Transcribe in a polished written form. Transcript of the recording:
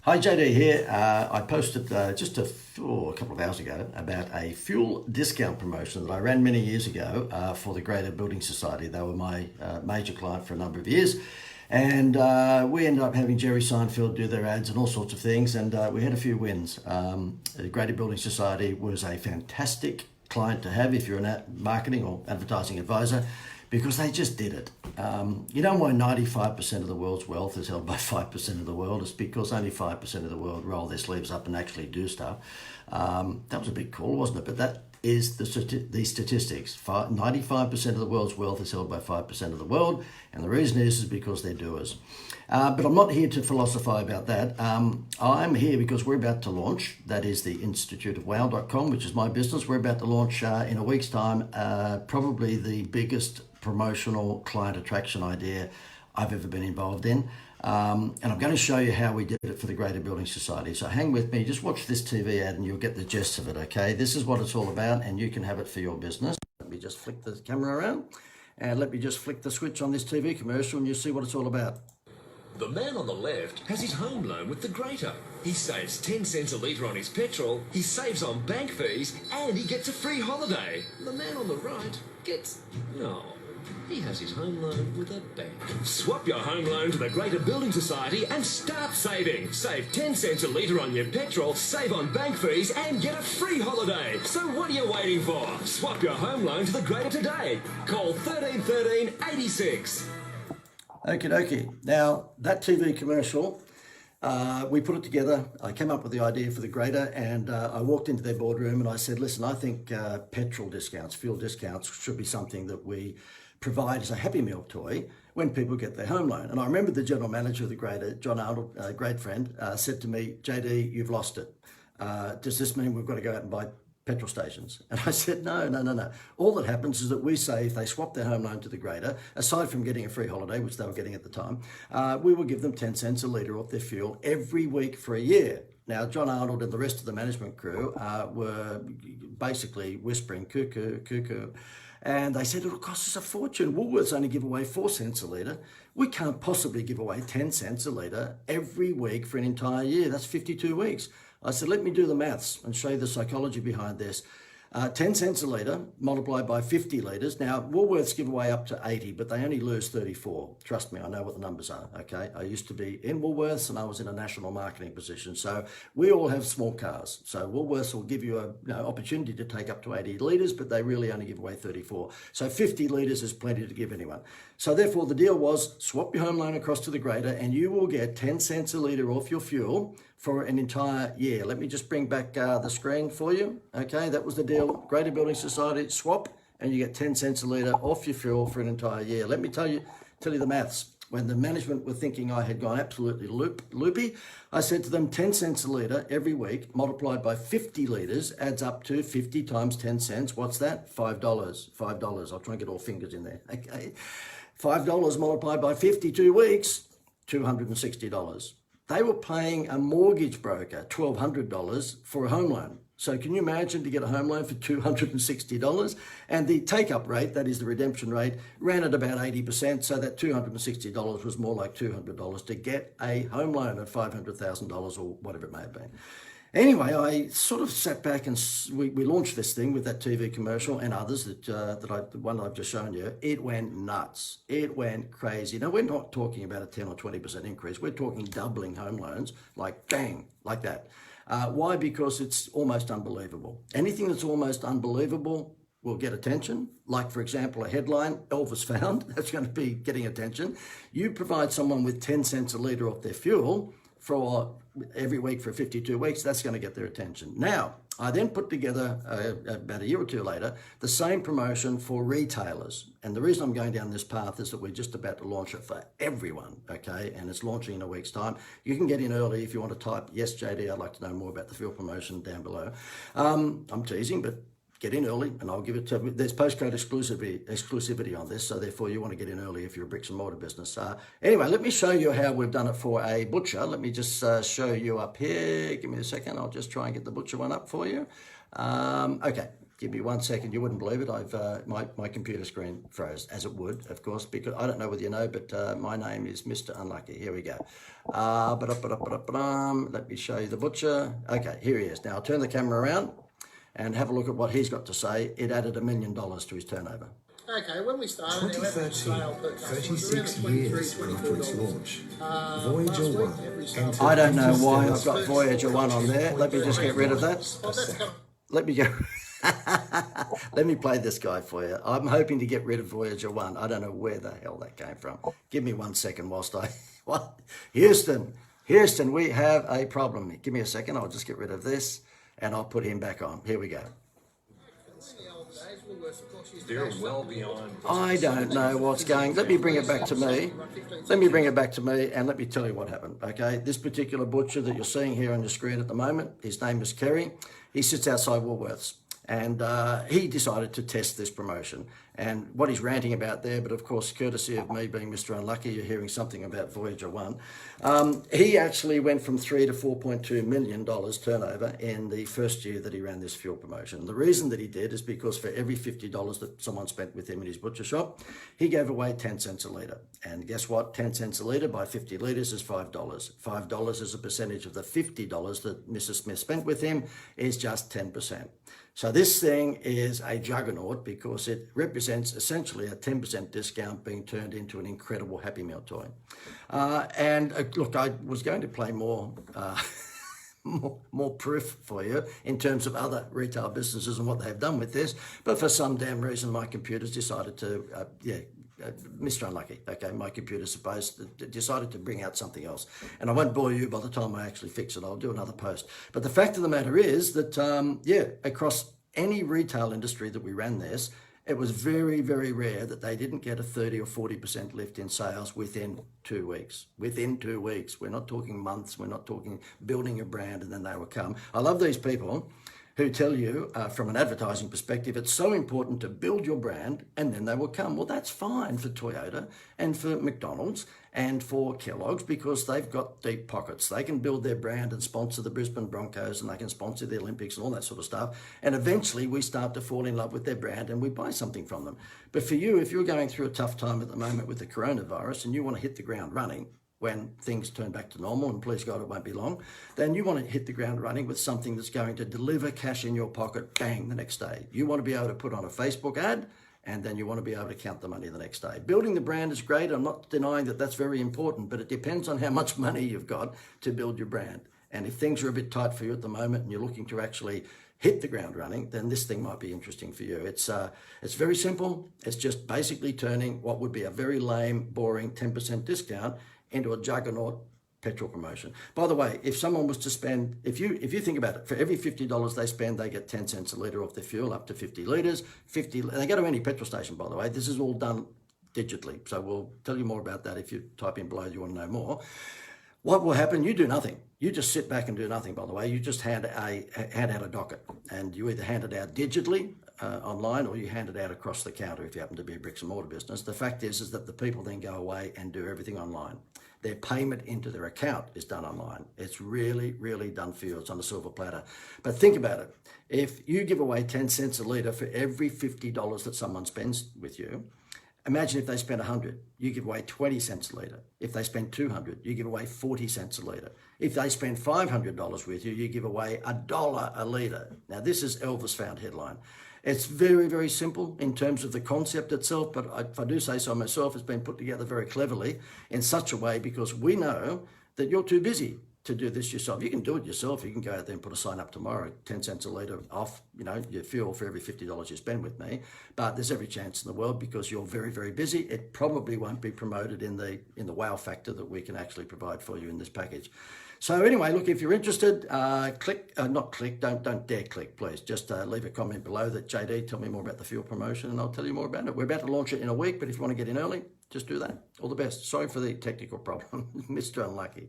Hi, JD here. I posted just a couple of hours ago about a fuel discount promotion that I ran many years ago for the Greater Building Society. They were my major client for a number of years. And we ended up having Jerry Seinfeld do their ads and all sorts of things. And we had a few wins. The Greater Building Society was a fantastic client to have if you're a marketing or advertising advisor, because they just did it. You know why 95% of the world's wealth is held by 5% of the world? It's because only 5% of the world roll their sleeves up and actually do stuff. That was a bit cool, wasn't it? But that is the statistics. 95% of the world's wealth is held by 5% of the world, and the reason is because they're doers. But I'm not here to philosophize about that. I'm here because we're about to launch. That is the instituteofwow.com, which is my business. We're about to launch in a week's time, probably the biggest promotional client attraction idea I've ever been involved in. And I'm going to show you how we did it for the Greater Building Society. So hang with me, just watch this TV ad and you'll get the gist of it, okay? This is what it's all about, and you can have it for your business. Let me just flick the camera around, and let me just flick the switch on this TV commercial and you'll see what it's all about. The man on the left has his home loan with the Greater. He saves 10 cents a litre on his petrol, he saves on bank fees, and he gets a free holiday. The man on the right gets... no. He has his home loan with a bank. Swap your home loan to the Greater Building Society and start saving. Save 10 cents a litre on your petrol, save on bank fees, and get a free holiday. So what are you waiting for? Swap your home loan to the Greater today. Call 1313 86. Okie dokie. Now, that TV commercial, we put it together. I came up with the idea for the Greater, and I walked into their boardroom and I said, listen, I think petrol discounts, fuel discounts should be something that we provide as a Happy Meal toy when people get their home loan. And I remember the general manager of the Greater, John Arnold, a great friend, said to me, JD, you've lost it. Does this mean we've got to go out and buy petrol stations? And I said, no. All that happens is that we say if they swap their home loan to the Greater, aside from getting a free holiday, which they were getting at the time, we will give them 10 cents a litre off their fuel every week for a year. Now, John Arnold and the rest of the management crew were basically whispering, cuckoo, cuckoo. And they said, it'll cost us a fortune. Woolworths only give away 4 cents a litre. We can't possibly give away 10 cents a litre every week for an entire year. That's 52 weeks. I said, let me do the maths and show you the psychology behind this. 10 cents a litre multiplied by 50 litres. Now, Woolworths give away up to 80, but they only lose 34. Trust me, I know what the numbers are, okay? I used to be in Woolworths and I was in a national marketing position. So we all have small cars. So Woolworths will give you an opportunity to take up to 80 litres, but they really only give away 34. So 50 litres is plenty to give anyone. So therefore, the deal was swap your home loan across to the Greater and you will get 10 cents a litre off your fuel for an entire year. Let me just bring back the screen for you. Okay, that was the deal. Greater Building Society, swap, and you get 10 cents a litre off your fuel for an entire year. Let me tell you the maths. When the management were thinking I had gone absolutely loopy, I said to them 10 cents a litre every week multiplied by 50 litres adds up to 50 times 10 cents. What's that? $5. $5. I'll try and get all fingers in there. Okay, $5 multiplied by 52 weeks, $260. They were paying a mortgage broker $1,200 for a home loan. So can you imagine to get a home loan for $260? And the take-up rate, that is the redemption rate, ran at about 80%. So that $260 was more like $200 to get a home loan at $500,000 or whatever it may have been. Anyway, I sort of sat back and we launched this thing with that TV commercial and others the one I've just shown you. It went nuts. It went crazy. Now, we're not talking about a 10 or 20% increase. We're talking doubling home loans, like bang, like that. Why? Because it's almost unbelievable. Anything that's almost unbelievable will get attention. Like, for example, a headline, Elvis found, that's going to be getting attention. You provide someone with 10 cents a litre off their fuel for every week for 52 weeks, that's going to get their attention. Now, I then put together, about a year or two later, the same promotion for retailers. And the reason I'm going down this path is that we're just about to launch it for everyone, okay? And it's launching in a week's time. You can get in early if you want to type, yes, JD, I'd like to know more about the fuel promotion down below. I'm teasing, but get in early and I'll give it to, there's postcode exclusivity on this, so therefore you want to get in early if you're a bricks and mortar business. Anyway, let me show you how we've done it for a butcher. Let me just show you up here. Give me a second. I'll just try and get the butcher one up for you. Okay, Give me 1 second. You wouldn't believe it. My computer screen froze, as it would, of course, because I don't know whether you know, but my name is Mr. Unlucky. Here we go. Let me show you the butcher. Okay, here he is. Now I'll turn the camera around and have a look at what he's got to say. It added $1 million to his turnover. Okay, when we started, 2013, 36 years after its launch, Voyager 1 entered I don't know why into I've got Voyager 1 on there. Let me just get rid of that. Let me go. Let me play this guy for you. I'm hoping to get rid of Voyager 1. I don't know where the hell that came from. Give me 1 second whilst I... What? Houston, we have a problem. Give me a second. I'll just get rid of this and I'll put him back on. Here we go. They're well beyond. I don't know what's going. Let me bring it back to me. Let me bring it back to me and let me tell you what happened. Okay, this particular butcher that you're seeing here on your screen at the moment, his name is Kerry. He sits outside Woolworths. And he decided to test this promotion. And what he's ranting about there, but of course, courtesy of me being Mr. Unlucky, you're hearing something about Voyager 1. He actually went from $3 to $4.2 million turnover in the first year that he ran this fuel promotion. The reason that he did is because for every $50 that someone spent with him in his butcher shop, he gave away 10 cents a litre. And guess what? 10 cents a litre by 50 litres is $5. $5 is a percentage of the $50 that Mrs. Smith spent with him is just 10%. So this thing is a juggernaut because it represents essentially a 10% discount being turned into an incredible Happy Meal toy. Look, I was going to play more proof for you in terms of other retail businesses and what they've done with this, but for some damn reason my computer's decided to, Mr. Unlucky, okay, my computer decided to bring out something else. And I won't bore you by the time I actually fix it. I'll do another post. But the fact of the matter is that, across any retail industry that we ran this, it was very, very rare that they didn't get a 30 or 40% lift in sales within 2 weeks. Within 2 weeks. We're not talking months. We're not talking building a brand and then they will come. I love these people who tell you from an advertising perspective, it's so important to build your brand and then they will come. Well, that's fine for Toyota and for McDonald's and for Kellogg's because they've got deep pockets. They can build their brand and sponsor the Brisbane Broncos and they can sponsor the Olympics and all that sort of stuff. And eventually we start to fall in love with their brand and we buy something from them. But for you, if you're going through a tough time at the moment with the coronavirus and you want to hit the ground running, when things turn back to normal, and please God, it won't be long, then you want to hit the ground running with something that's going to deliver cash in your pocket, bang, the next day. You want to be able to put on a Facebook ad, and then you want to be able to count the money the next day. Building the brand is great. I'm not denying that that's very important, but it depends on how much money you've got to build your brand. And if things are a bit tight for you at the moment and you're looking to actually hit the ground running, then this thing might be interesting for you. It's very simple. It's just basically turning what would be a very lame, boring 10% discount into a juggernaut petrol promotion. By the way, if someone was to spend, if you think about it, for every $50 they spend, they get 10 cents a litre off their fuel, up to 50 litres. They go to any petrol station, by the way. This is all done digitally. So we'll tell you more about that if you type in below, you want to know more. What will happen? You do nothing. You just sit back and do nothing, by the way. You just hand out a docket, and you either hand it out digitally online or you hand it out across the counter if you happen to be a bricks and mortar business. The fact is that the people then go away and do everything online. Their payment into their account is done online. It's really, really done for you. It's on a silver platter. But think about it. If you give away 10 cents a litre for every $50 that someone spends with you, imagine if they spend 100, you give away 20 cents a litre. If they spend 200, you give away 40 cents a litre. If they spend $500 with you, you give away $1 a litre. Now, this is Elvis Found headline. It's very, very simple in terms of the concept itself, but if I do say so myself, it's been put together very cleverly in such a way because we know that you're too busy to do this yourself. You can do it yourself. You can go out there and put a sign up tomorrow, 10 cents a litre off, your fuel for every $50 you spend with me. But there's every chance in the world because you're very, very busy. It probably won't be promoted in the wow factor that we can actually provide for you in this package. So anyway, look, if you're interested, don't dare click, please. Just leave a comment below that, JD, tell me more about the fuel promotion and I'll tell you more about it. We're about to launch it in a week, but if you want to get in early, just do that. All the best. Sorry for the technical problem, Mr. Unlucky.